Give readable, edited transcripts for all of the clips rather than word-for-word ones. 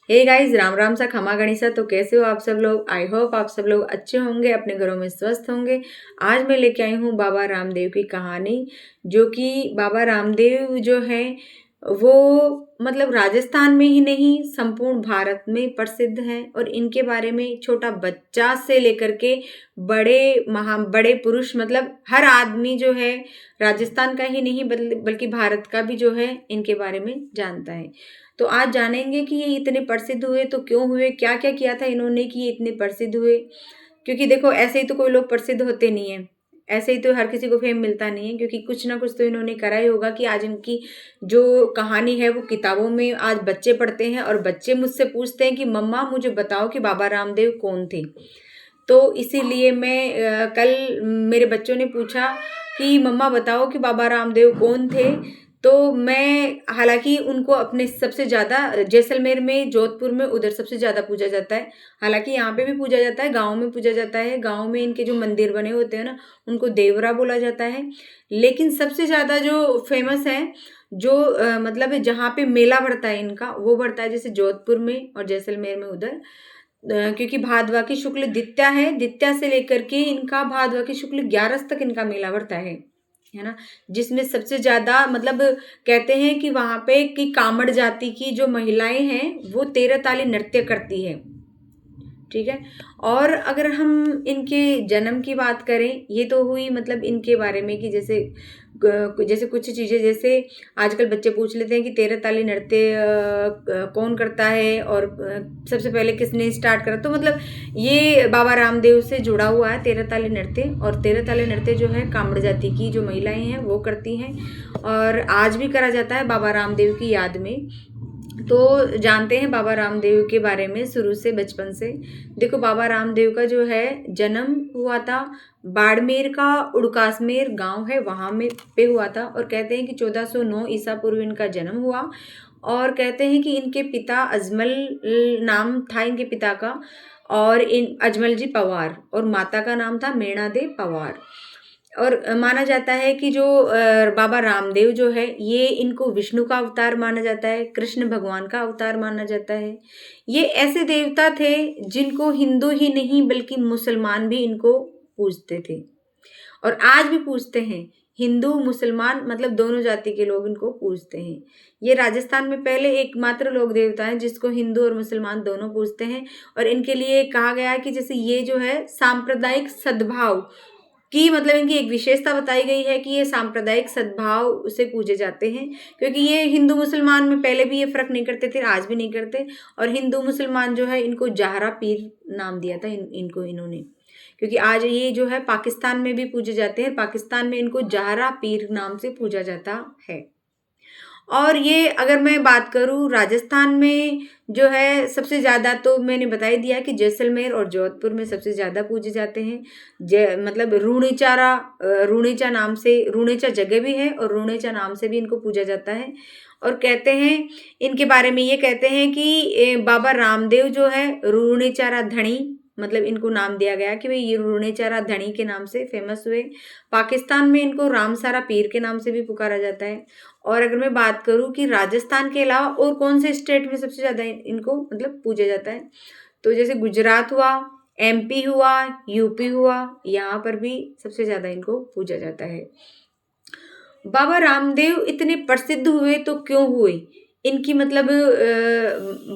Hey guys, Ram Ram सा खमा गणिसा। तो कैसे हो आप सब लोग? आई होप आप सब लोग अच्छे होंगे, अपने घरों में स्वस्थ होंगे। आज मैं लेके आई हूँ बाबा रामदेव की कहानी, जो कि बाबा रामदेव जो है वो मतलब राजस्थान में ही नहीं संपूर्ण भारत में प्रसिद्ध हैं। और इनके बारे में छोटा बच्चा से लेकर के बड़े पुरुष मतलब हर आदमी जो है राजस्थान का ही नहीं बल्कि भारत का भी जो है इनके बारे में जानता है। तो आज जानेंगे कि ये इतने प्रसिद्ध हुए तो क्यों हुए, क्या क्या किया था इन्होंने कि ये इतने प्रसिद्ध हुए। क्योंकि देखो, ऐसे ही तो कोई लोग प्रसिद्ध होते नहीं है, ऐसे ही तो हर किसी को फेम मिलता नहीं है, क्योंकि कुछ ना कुछ तो इन्होंने करा ही होगा कि आज इनकी जो कहानी है वो किताबों में आज बच्चे पढ़ते हैं और बच्चे मुझसे पूछते हैं कि मम्मा मुझे बताओ कि बाबा रामदेव कौन थे। तो इसीलिए कल मेरे बच्चों ने पूछा कि मम्मा बताओ कि बाबा रामदेव कौन थे। तो मैं हालांकि उनको अपने सबसे ज़्यादा जैसलमेर में, जोधपुर में, उधर सबसे ज़्यादा पूजा जाता है। हालांकि यहाँ पे भी पूजा जाता है, गांव में पूजा जाता है। गांव में इनके जो मंदिर बने होते हैं ना, उनको देवरा बोला जाता है। लेकिन सबसे ज़्यादा जो फेमस है, जो मतलब जहाँ पे मेला बढ़ता है इनका, वो बढ़ता है जैसे जोधपुर में और जैसलमेर में उधर। क्योंकि भादवा की शुक्ल द्वितीया है, द्वितीया से लेकर के इनका भादवा की शुक्ल 11 तक इनका मेला बढ़ता है ना। जिसमें सबसे ज्यादा मतलब कहते हैं कि वहां पे कि कामड़ जाति की जो महिलाएं हैं वो 13 ताली नृत्य करती है। ठीक है। और अगर हम इनके जन्म की बात करें, ये तो हुई मतलब इनके बारे में कि जैसे कुछ चीज़ें, जैसे आजकल बच्चे पूछ लेते हैं कि 13 ताली नृत्य कौन करता है और सबसे पहले किसने स्टार्ट करा। तो मतलब ये बाबा रामदेव से जुड़ा हुआ है 13 ताली नृत्य। और 13 ताली नृत्य जो है कामड़ जाति की जो महिलाएं हैं वो करती हैं, और आज भी करा जाता है बाबा रामदेव की याद में। तो जानते हैं बाबा रामदेव के बारे में शुरू से, बचपन से। देखो, बाबा रामदेव का जो है जन्म हुआ था बाड़मेर का उड़कासमेर गांव है वहां में पे हुआ था। और कहते हैं कि 1409 ईसा पूर्व इनका जन्म हुआ। और कहते हैं कि इनके पिता अजमल नाम था इनके पिता का, और इन अजमल जी पवार, और माता का नाम था मेणा दे पवार। और माना जाता है कि जो बाबा रामदेव जो है ये इनको विष्णु का अवतार माना जाता है, कृष्ण भगवान का अवतार माना जाता है। ये ऐसे देवता थे जिनको हिंदू ही नहीं बल्कि मुसलमान भी इनको पूजते थे, और आज भी पूजते हैं। हिंदू मुसलमान मतलब दोनों जाति के लोग इनको पूजते हैं। ये राजस्थान में पहले एकमात्र लोक देवता है जिसको हिंदू और मुसलमान दोनों पूजते हैं। और इनके लिए कहा गया है कि जैसे ये जो है सांप्रदायिक सद्भाव की मतलब इनकी एक विशेषता बताई गई है कि ये सांप्रदायिक सद्भाव से पूजे जाते हैं। क्योंकि ये हिंदू मुसलमान में पहले भी ये फर्क नहीं करते थे, आज भी नहीं करते। और हिंदू मुसलमान जो है इनको जहरा पीर नाम दिया था इनको इन्होंने, क्योंकि आज ये जो है पाकिस्तान में भी पूजे जाते हैं। पाकिस्तान में इनको जहरा पीर नाम से पूजा जाता है। और ये अगर मैं बात करूँ राजस्थान में जो है सबसे ज़्यादा, तो मैंने बता ही दिया कि जैसलमेर और जोधपुर में सबसे ज़्यादा पूजे जाते हैं। मतलब रूणेचा नाम से, रूणेचा जगह भी है और रूणेचा नाम से भी इनको पूजा जाता है। और कहते हैं इनके बारे में, ये कहते हैं कि बाबा रामदेव जो है रूणेचारा धणी, मतलब इनको नाम दिया गया कि भाई ये रूणेचारा धणी के नाम से फेमस हुए। पाकिस्तान में इनको रामसारा पीर के नाम से भी पुकारा जाता है। और अगर मैं बात करूं कि राजस्थान के अलावा और कौन से स्टेट में सबसे ज़्यादा इनको मतलब पूजा जाता है, तो जैसे गुजरात हुआ, एमपी हुआ, यूपी हुआ, यहाँ पर भी सबसे ज़्यादा इनको पूजा जाता है। बाबा रामदेव इतने प्रसिद्ध हुए तो क्यों हुए, इनकी मतलब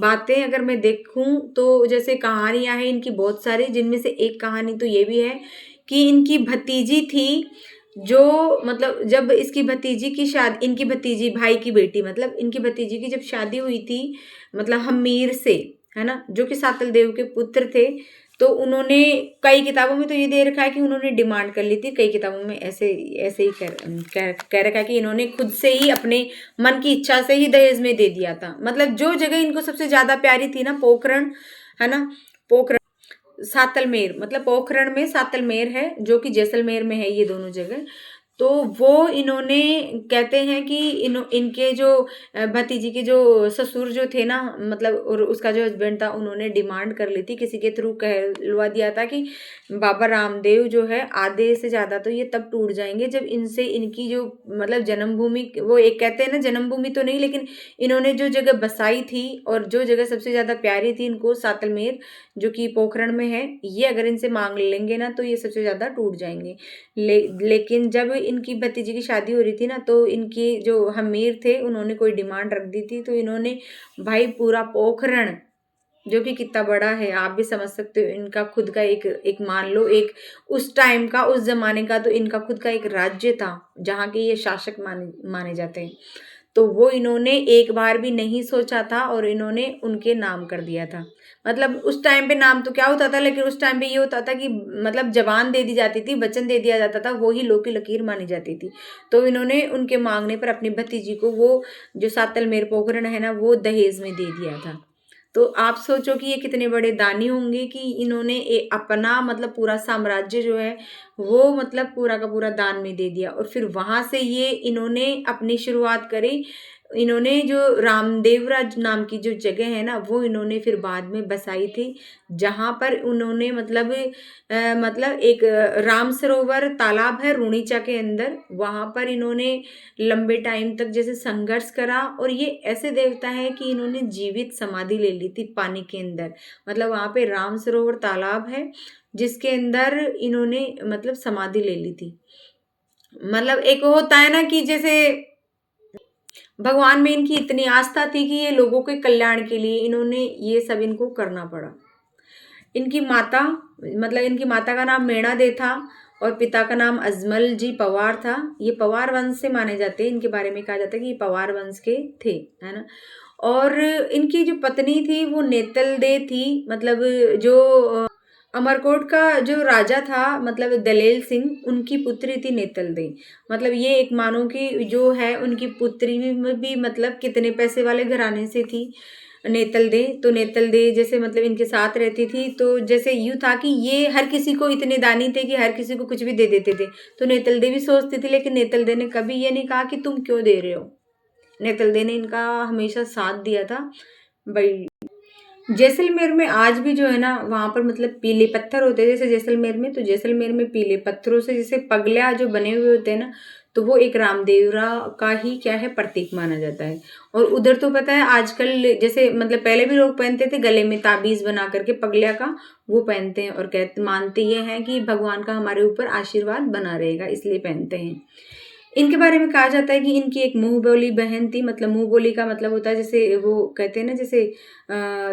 बातें अगर मैं देखूं तो जैसे कहानियां हैं इनकी बहुत सारी, जिनमें से एक कहानी तो ये भी है कि इनकी भतीजी थी, जो मतलब जब इसकी भतीजी की शादी, इनकी भतीजी भाई की बेटी, मतलब इनकी भतीजी की जब शादी हुई थी मतलब हमीर से, है ना, जो कि सातल देव के पुत्र थे। तो उन्होंने, कई किताबों में तो ये दे रखा है कि उन्होंने डिमांड कर ली थी, कई किताबों में ऐसे ऐसे ही कह रखा है कि इन्होंने खुद से ही अपने मन की इच्छा से ही दहेज में दे दिया था। मतलब जो जगह इनको सबसे ज्यादा प्यारी थी ना, पोखरण, है ना, पोखरण सातलमेर, मतलब पोखरण में सातलमेर है जो कि जैसलमेर में है, ये दोनों जगह। तो वो इन्होंने कहते हैं कि इनके जो भतीजी के जो ससुर जो थे ना, मतलब और उसका जो हस्बैंड था, उन्होंने डिमांड कर ली थी, किसी के थ्रू कहलवा दिया था कि बाबा रामदेव जो है आधे से ज़्यादा तो ये तब टूट जाएंगे जब इनसे इनकी जो मतलब जन्मभूमि, वो एक कहते हैं ना जन्मभूमि तो नहीं, लेकिन इन्होंने जो जगह बसाई थी और जो जगह सबसे ज़्यादा प्यारी थी इनको, सातलमेर जो कि पोखरण में है, ये अगर इनसे मांग लेंगे ना तो ये सबसे ज़्यादा टूट जाएंगे। लेकिन जब इनकी भतीजी की शादी हो रही थी ना, तो इनके जो हमीर थे उन्होंने कोई डिमांड रख दी थी, तो इन्होंने भाई पूरा पोखरण, जो कि कितना बड़ा है आप भी समझ सकते हो, इनका खुद का एक एक मान लो एक उस टाइम का, उस जमाने का, तो इनका खुद का एक राज्य था जहाँ के ये शासक माने माने जाते हैं। तो वो इन्होंने एक बार भी नहीं सोचा था और इन्होंने उनके नाम कर दिया था। मतलब उस टाइम पे नाम तो क्या होता था, लेकिन उस टाइम पे ये होता था कि मतलब जबान दे दी जाती थी, वचन दे दिया जाता था, वो ही लोक की लकीर मानी जाती थी। तो इन्होंने उनके मांगने पर अपनी भतीजी को वो जो सातलमेर पोखरण है ना, वो दहेज में दे दिया था। तो आप सोचो कि ये कितने बड़े दानी होंगे कि इन्होंने अपना मतलब पूरा साम्राज्य जो है वो मतलब पूरा का पूरा दान में दे दिया, और फिर वहां से ये इन्होंने अपनी शुरुआत करी। इन्होंने जो रामदेवराज नाम की जो जगह है ना, वो इन्होंने फिर बाद में बसाई थी, जहां पर उन्होंने मतलब एक राम सरोवर तालाब है रुणीचा के अंदर, वहां पर इन्होंने लंबे टाइम तक जैसे संघर्ष करा। और ये ऐसे देवता है कि इन्होंने जीवित समाधि ले ली थी पानी के अंदर, मतलब वहां पे राम सरोवर तालाब है जिसके अंदर इन्होंने मतलब समाधि ले ली थी। मतलब एक होता है ना कि जैसे भगवान में इनकी इतनी आस्था थी कि ये लोगों के कल्याण के लिए इन्होंने ये सब इनको करना पड़ा। इनकी माता मतलब इनकी माता का नाम मेणा दे था और पिता का नाम अजमल जी पवार था। ये पवार वंश से माने जाते हैं, इनके बारे में कहा जाता है कि ये पवार वंश के थे, है ना। और इनकी जो पत्नी थी वो नेतल दे थी, मतलब जो अमरकोट का जो राजा था मतलब दलेल सिंह, उनकी पुत्री थी नेतल दे। मतलब ये एक मानो कि जो है उनकी पुत्री भी मतलब कितने पैसे वाले घराने से थी नेतल दे। तो नेतल दे जैसे मतलब इनके साथ रहती थी, तो जैसे यूँ था कि ये हर किसी को इतने दानी थे कि हर किसी को कुछ भी दे देते थे। तो नेतल दे भी सोचती थी, लेकिन नेतल दे ने कभी ये नहीं कहा कि तुम क्यों दे रहे हो। नेतल दे ने इनका हमेशा साथ दिया था भाई। जैसलमेर में आज भी जो है ना, वहां पर मतलब पीले पत्थर होते हैं जैसे जैसलमेर में, तो जैसलमेर में पीले पत्थरों से जैसे पगला जो बने हुए होते हैं ना, तो वो एक रामदेवरा का ही क्या है प्रतीक माना जाता है। और उधर तो पता है आजकल जैसे मतलब पहले भी लोग पहनते थे गले में ताबीज बना करके पगलिया का, वो पहनते हैं और कहते मानते ये हैं कि भगवान का हमारे ऊपर आशीर्वाद बना रहेगा, इसलिए पहनते हैं। इनके बारे में कहा जाता है कि इनकी एक मुंह बोली बहन थी। मतलब मुंह बोली का मतलब होता है जैसे वो कहते हैं ना, जैसे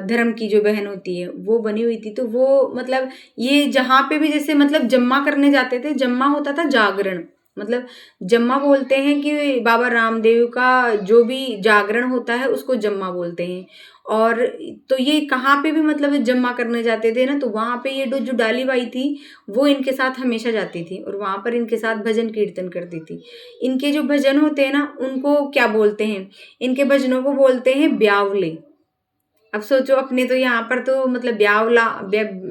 धर्म की जो बहन होती है वो बनी हुई थी। तो वो मतलब ये जहाँ पे भी जैसे मतलब जम्मा करने जाते थे, जम्मा होता था जागरण, मतलब जम्मा बोलते हैं कि बाबा रामदेव का जो भी जागरण होता है उसको जम्मा बोलते हैं। और तो ये कहाँ पे भी मतलब जम्मा करने जाते थे ना, तो वहां पे ये जो डाली बाई थी वो इनके साथ हमेशा जाती थी और वहां पर इनके साथ भजन कीर्तन करती थी। इनके जो भजन होते हैं ना उनको क्या बोलते हैं, इनके भजनों को बोलते हैं ब्यावले। अब सोचो अपने तो यहाँ पर तो मतलब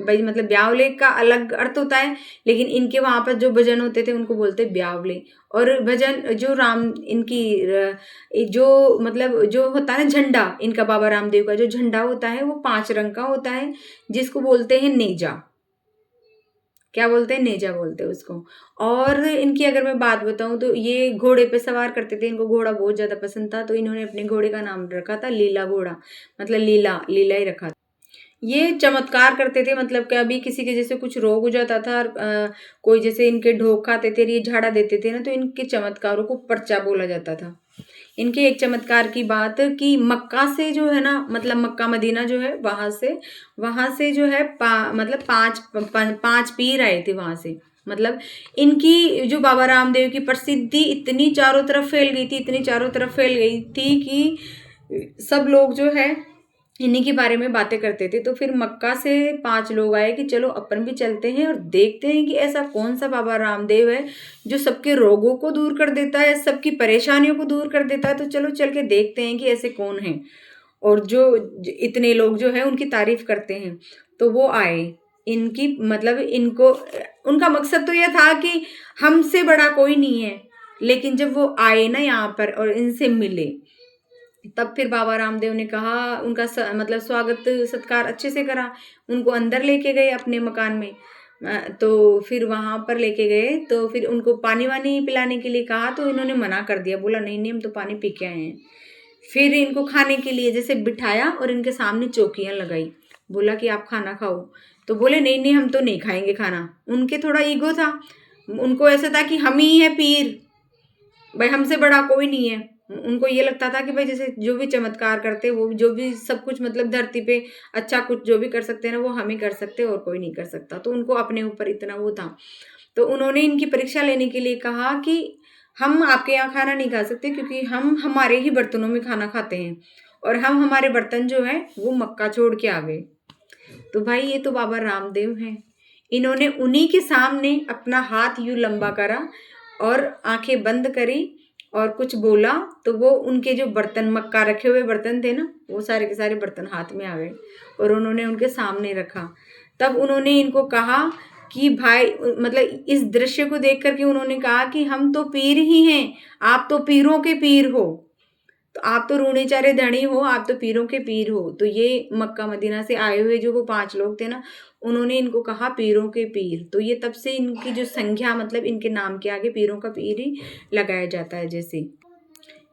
भाई मतलब ब्यावले का अलग अर्थ होता है, लेकिन इनके वहां पर जो भजन होते थे उनको बोलते ब्यावले। और भजन जो राम इनकी जो मतलब जो होता है ना झंडा, इनका बाबा रामदेव का जो झंडा होता है वो 5 रंग का होता है, जिसको बोलते हैं नेजा। क्या बोलते हैं, नेजा बोलते हैं उसको। और इनकी अगर मैं बात बताऊं तो ये घोड़े पे सवार करते थे, इनको घोड़ा बहुत ज्यादा पसंद था, तो इन्होंने अपने घोड़े का नाम रखा था लीला घोड़ा, मतलब लीला लीला ही रखा था। ये चमत्कार करते थे, मतलब कभी किसी के जैसे कुछ रोग हो जाता था और कोई जैसे इनके ढोक खाते थे, ये झाड़ा देते थे ना, तो इनके चमत्कारों को पर्चा बोला जाता था। इनके एक चमत्कार की बात कि मक्का से जो है ना, मतलब मक्का मदीना जो है वहां से जो है मतलब पांच पीर आए थे वहां से। मतलब इनकी जो बाबा रामदेव की प्रसिद्धि इतनी चारों तरफ फैल गई थी, इतनी चारों तरफ फैल गई थी कि सब लोग जो है इन्हीं के बारे में बातें करते थे। तो फिर मक्का से 5 लोग आए कि चलो अपन भी चलते हैं और देखते हैं कि ऐसा कौन सा बाबा रामदेव है जो सबके रोगों को दूर कर देता है, सबकी परेशानियों को दूर कर देता है। तो चलो चल के देखते हैं कि ऐसे कौन है, और इतने लोग जो है उनकी तारीफ करते हैं। तो वो आए, इनकी मतलब इनको उनका मकसद तो यह था कि हमसे बड़ा कोई नहीं है, लेकिन जब वो आए ना यहाँ पर और इनसे मिले, तब फिर बाबा रामदेव ने कहा, उनका मतलब स्वागत सत्कार अच्छे से करा, उनको अंदर लेके गए अपने मकान में। तो फिर वहाँ पर लेके गए, तो फिर उनको पानी वानी पिलाने के लिए कहा, तो इन्होंने मना कर दिया, बोला नहीं नहीं हम तो पानी पी के आए हैं। फिर इनको खाने के लिए जैसे बिठाया और इनके सामने चौकियाँ लगाई, बोला कि आप खाना खाओ। तो बोले नहीं नहीं हम तो नहीं खाएंगे खाना। उनके थोड़ा ईगो था, उनको ऐसा था कि हम ही है पीर, भाई हमसे बड़ा कोई नहीं है। उनको ये लगता था कि भाई जैसे जो भी चमत्कार करते वो जो भी सब कुछ मतलब धरती पे अच्छा कुछ जो भी कर सकते हैं ना, वो हम ही कर सकते हैं और कोई नहीं कर सकता। तो उनको अपने ऊपर इतना वो था। तो उन्होंने इनकी परीक्षा लेने के लिए कहा कि हम आपके यहाँ खाना नहीं खा सकते, क्योंकि हम हमारे ही बर्तनों में खाना खाते हैं, और हम हमारे बर्तन जो है वो मक्का छोड़ के आ गए। तो भाई ये तो बाबा रामदेव हैं, इन्होंने उन्हीं के सामने अपना हाथ यूं लंबा करा और आंखें बंद करी और कुछ बोला, तो वो उनके जो बर्तन मक्का रखे हुए बर्तन थे ना, वो सारे के सारे बर्तन हाथ में आ गए और उन्होंने उनके सामने रखा। तब उन्होंने इनको कहा कि भाई, मतलब इस दृश्य को देख करके उन्होंने कहा कि हम तो पीर ही हैं, आप तो पीरों के पीर हो, तो आप तो रूणे चारे धनी हो, आप तो पीरों के पीर हो। तो ये मक्का मदीना से आए हुए जो वो 5 लोग थे ना, उन्होंने इनको कहा पीरों के पीर। तो ये तब से इनकी जो संज्ञा, मतलब इनके नाम के आगे पीरों का पीर ही लगाया जाता है। जैसे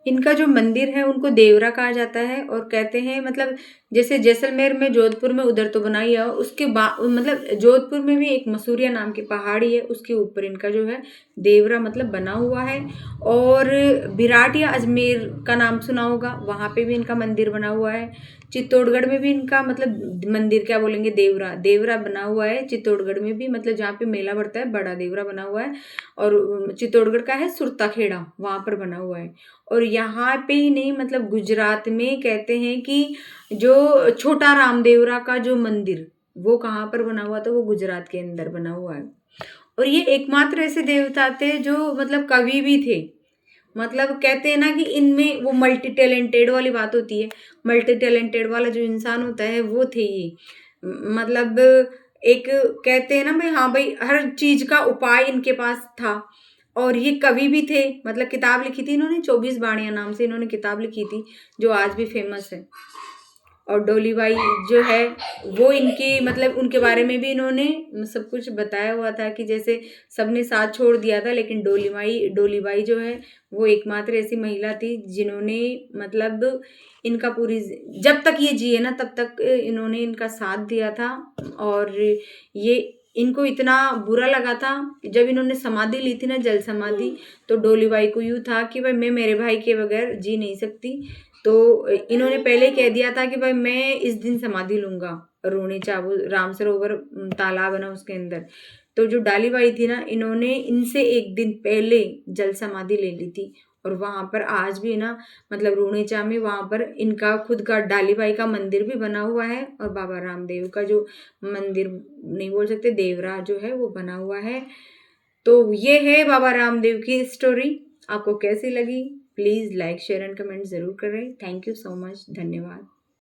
इनका जो मंदिर है उनको देवरा कहा जाता है, और कहते हैं मतलब जैसे जैसलमेर में जोधपुर में उधर तो बनाई है, उसके मतलब जोधपुर में भी एक मसूरिया नाम की पहाड़ी है, उसके ऊपर इनका जो है देवरा मतलब बना हुआ है। और विराट या अजमेर का नाम सुना होगा, वहाँ पे भी इनका मंदिर बना हुआ है। चित्तौड़गढ़ में भी इनका मतलब मंदिर क्या बोलेंगे, देवरा देवरा बना हुआ है चित्तौड़गढ़ में भी, मतलब जहाँ पे मेला भरता है बड़ा देवरा बना हुआ है। और चित्तौड़गढ़ का है सुरता खेड़ा, वहाँ पर बना हुआ है। और यहाँ पे ही नहीं, मतलब गुजरात में कहते हैं कि जो छोटा रामदेवरा का जो मंदिर वो कहाँ पर बना हुआ था, वो गुजरात के अंदर बना हुआ है। और ये एकमात्र ऐसे देवता थे जो मतलब कवि भी थे, मतलब कहते हैं ना कि इनमें वो मल्टी टैलेंटेड वाली बात होती है, मल्टी टैलेंटेड वाला जो इंसान होता है वो थे ये। मतलब एक कहते हैं ना भाई, हाँ भाई हर चीज का उपाय इनके पास था। और ये कवि भी थे, मतलब किताब लिखी थी इन्होंने, 24 बाणियां नाम से इन्होंने किताब लिखी थी, जो आज भी फेमस है। और डोलीबाई जो है वो इनकी मतलब उनके बारे में भी इन्होंने सब कुछ बताया हुआ था कि जैसे सबने साथ छोड़ दिया था, लेकिन डोलीबाई जो है वो एकमात्र ऐसी महिला थी जिन्होंने मतलब इनका पूरी जब तक ये जिए ना तब तक इन्होंने इनका साथ दिया था। और ये इनको इतना बुरा लगा था जब इन्होंने समाधि ली थी ना, जल समाधि, तो डोलीबाई को यूँ था कि भाई मैं मेरे भाई के बगैर जी नहीं सकती। तो इन्होंने पहले कह दिया था कि भाई मैं इस दिन समाधि लूंगा, रोने चाबू राम सरोवर तालाब है ना उसके अंदर। तो जो डालीबाई थी ना, इन्होंने इनसे एक दिन पहले जल समाधि ले ली थी। और वहां पर आज भी ना, मतलब रूणेचा में वहां पर इनका खुद का डालीबाई का मंदिर भी बना हुआ है, और बाबा रामदेव का जो मंदिर नहीं बोल सकते, देवरा जो है वो बना हुआ है। तो ये है बाबा रामदेव की स्टोरी। आपको कैसी लगी? Please like share and comment ज़रूर करें। थैंक यू सो मच, धन्यवाद।